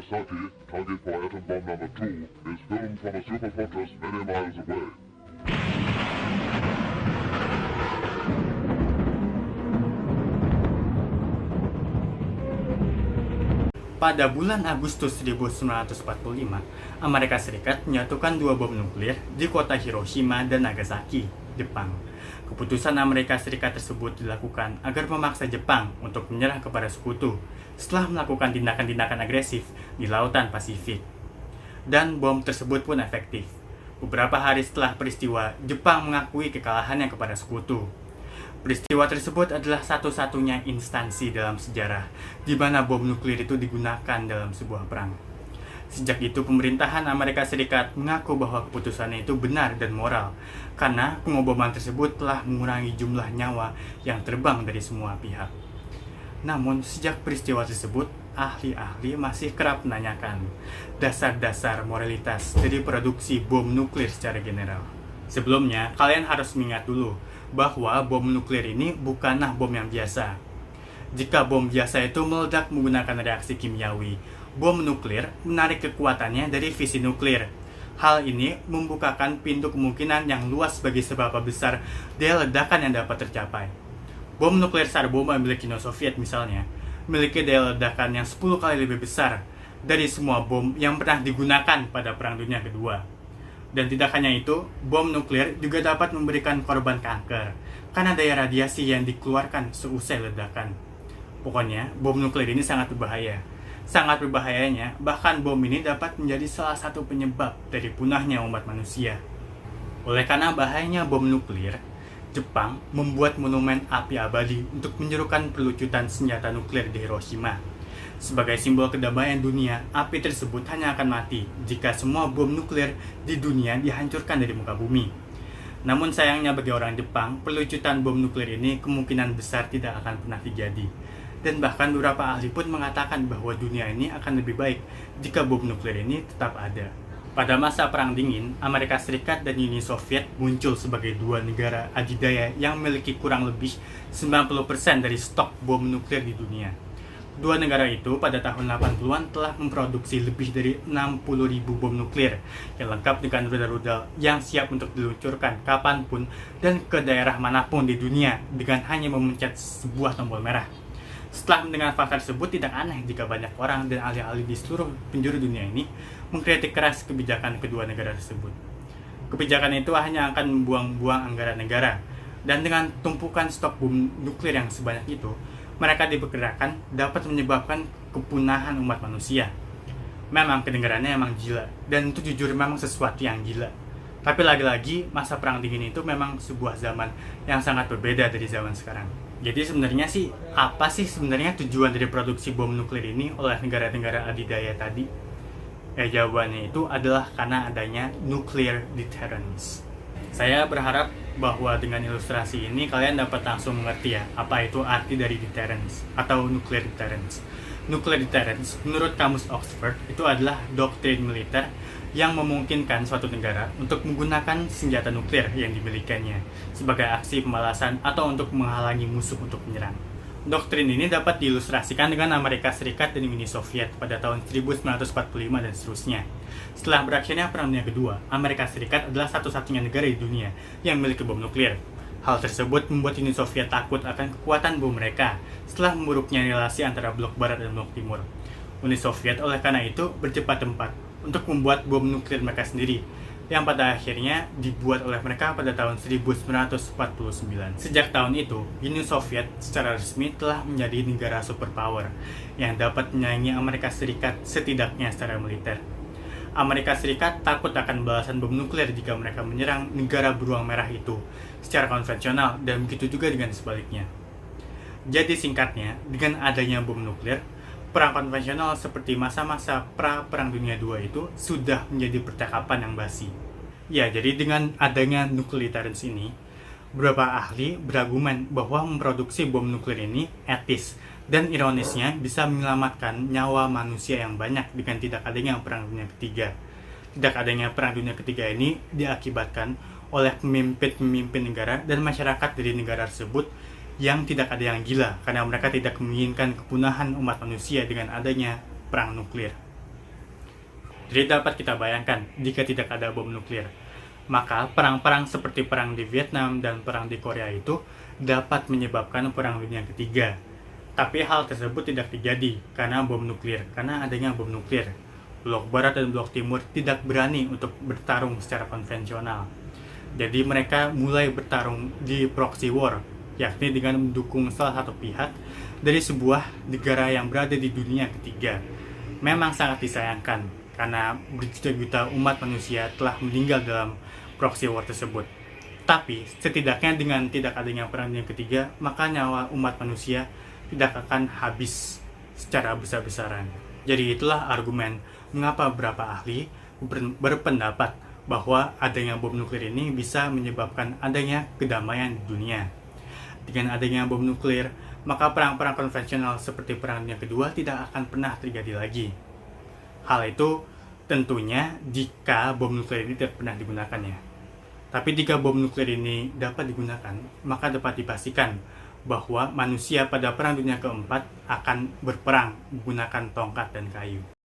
Nagasaki, target for atom bomb number 2, is filmed from a super fortress many miles away. Pada bulan Agustus 1945, Amerika Serikat menyatukan dua bom nuklir di kota Hiroshima dan Nagasaki, Jepang. Keputusan Amerika Serikat tersebut dilakukan agar memaksa Jepang untuk menyerah kepada sekutu setelah melakukan tindakan-tindakan agresif di Lautan Pasifik. Dan bom tersebut pun efektif. Beberapa hari setelah peristiwa, Jepang mengakui kekalahannya kepada sekutu. Peristiwa tersebut adalah satu-satunya instansi dalam sejarah di mana bom nuklir itu digunakan dalam sebuah perang. Sejak itu, pemerintahan Amerika Serikat mengaku bahwa keputusannya itu benar dan moral, karena pengoboman tersebut telah mengurangi jumlah nyawa yang terbang dari semua pihak. Namun, sejak peristiwa tersebut, ahli-ahli masih kerap menanyakan dasar-dasar moralitas dari produksi bom nuklir secara general. Sebelumnya, kalian harus mengingat dulu bahwa bom nuklir ini bukanlah bom yang biasa. Jika bom biasa itu meledak menggunakan reaksi kimiawi, bom nuklir menarik kekuatannya dari fisi nuklir. Hal ini membukakan pintu kemungkinan yang luas bagi seberapa besar daya ledakan yang dapat tercapai. Bom nuklir Tsar-Bomba milik Uni Soviet misalnya, memiliki daya ledakan yang 10 kali lebih besar dari semua bom yang pernah digunakan pada Perang Dunia Kedua. Dan tidak hanya itu, bom nuklir juga dapat memberikan korban kanker karena daya radiasi yang dikeluarkan seusai ledakan. Pokoknya, bom nuklir ini sangat berbahaya. Sangat berbahayanya, bahkan bom ini dapat menjadi salah satu penyebab dari punahnya umat manusia. Oleh karena bahayanya bom nuklir, Jepang membuat monumen api abadi untuk menyerukan pelucutan senjata nuklir di Hiroshima. Sebagai simbol kedamaian dunia, api tersebut hanya akan mati jika semua bom nuklir di dunia dihancurkan dari muka bumi. Namun sayangnya bagi orang Jepang, pelucutan bom nuklir ini kemungkinan besar tidak akan pernah terjadi. Dan bahkan beberapa ahli pun mengatakan bahwa dunia ini akan lebih baik jika bom nuklir ini tetap ada. Pada masa Perang Dingin, Amerika Serikat dan Uni Soviet muncul sebagai dua negara adidaya yang memiliki kurang lebih 90% dari stok bom nuklir di dunia. Dua negara itu pada tahun 80-an telah memproduksi lebih dari 60.000 bom nuklir yang lengkap dengan rudal-rudal yang siap untuk diluncurkan kapanpun dan ke daerah manapun di dunia dengan hanya memencet sebuah tombol merah. Setelah mendengar fakta tersebut, tidak aneh jika banyak orang dan ahli-ahli di seluruh penjuru dunia ini mengkritik keras kebijakan kedua negara tersebut. Kebijakan itu hanya akan membuang-buang anggaran negara, dan dengan tumpukan stok bom nuklir yang sebanyak itu, mereka diperkirakan dapat menyebabkan kepunahan umat manusia. Memang kedengarannya emang gila, dan itu jujur memang sesuatu yang gila. Tapi lagi-lagi, masa Perang Dingin itu memang sebuah zaman yang sangat berbeda dari zaman sekarang. Jadi sebenarnya sih, apa sih sebenarnya tujuan dari produksi bom nuklir ini oleh negara-negara adidaya tadi? Jawabannya itu adalah karena adanya nuclear deterrence. Saya berharap bahwa dengan ilustrasi ini kalian dapat langsung mengerti ya apa itu arti dari deterrence atau nuclear deterrence. Nuclear deterrence menurut kamus Oxford itu adalah doktrin militer yang memungkinkan suatu negara untuk menggunakan senjata nuklir yang dimilikinya sebagai aksi pembalasan atau untuk menghalangi musuh untuk menyerang. Doktrin ini dapat diilustrasikan dengan Amerika Serikat dan Uni Soviet pada tahun 1945 dan seterusnya. Setelah berakhirnya Perang Dunia Kedua, Amerika Serikat adalah satu-satunya negara di dunia yang memiliki bom nuklir. Hal tersebut membuat Uni Soviet takut akan kekuatan bom mereka setelah memburuknya relasi antara blok barat dan blok timur. Uni Soviet oleh karena itu bercepat tempat untuk membuat bom nuklir mereka sendiri, yang pada akhirnya dibuat oleh mereka pada tahun 1949. Sejak tahun itu, Uni Soviet secara resmi telah menjadi negara superpower yang dapat menyaingi Amerika Serikat setidaknya secara militer. Amerika Serikat takut akan balasan bom nuklir jika mereka menyerang negara beruang merah itu secara konvensional, dan begitu juga dengan sebaliknya. Jadi singkatnya, dengan adanya bom nuklir, perang konvensional seperti masa-masa pra-Perang Dunia II itu sudah menjadi percakapan yang basi. Ya, jadi dengan adanya nuclear deterrence ini, beberapa ahli berargumen bahwa memproduksi bom nuklir ini etis, dan ironisnya bisa menyelamatkan nyawa manusia yang banyak dengan tidak adanya Perang Dunia Ketiga. Tidak adanya Perang Dunia Ketiga ini diakibatkan oleh pemimpin-pemimpin negara dan masyarakat dari negara tersebut yang tidak ada yang gila karena mereka tidak menginginkan kepunahan umat manusia dengan adanya perang nuklir. Jadi dapat kita bayangkan, jika tidak ada bom nuklir, maka perang-perang seperti perang di Vietnam dan perang di Korea itu dapat menyebabkan perang dunia ketiga. Tapi hal tersebut tidak terjadi karena bom nuklir, karena adanya bom nuklir. Blok Barat dan Blok Timur tidak berani untuk bertarung secara konvensional. Jadi mereka mulai bertarung di proxy war, yakni dengan mendukung salah satu pihak dari sebuah negara yang berada di dunia ketiga. Memang sangat disayangkan, karena berjuta-juta umat manusia telah meninggal dalam proxy war tersebut. Tapi setidaknya dengan tidak adanya perang dunia ketiga, maka nyawa umat manusia tidak akan habis secara besar-besaran. Jadi itulah argumen mengapa beberapa ahli berpendapat bahwa adanya bom nuklir ini bisa menyebabkan adanya kedamaian di dunia. Dengan adanya bom nuklir, maka perang-perang konvensional seperti Perang Dunia Kedua tidak akan pernah terjadi lagi. Hal itu tentunya jika bom nuklir ini tidak pernah digunakan ya. Tapi jika bom nuklir ini dapat digunakan, maka dapat dipastikan bahwa manusia pada Perang Dunia Keempat akan berperang menggunakan tongkat dan kayu.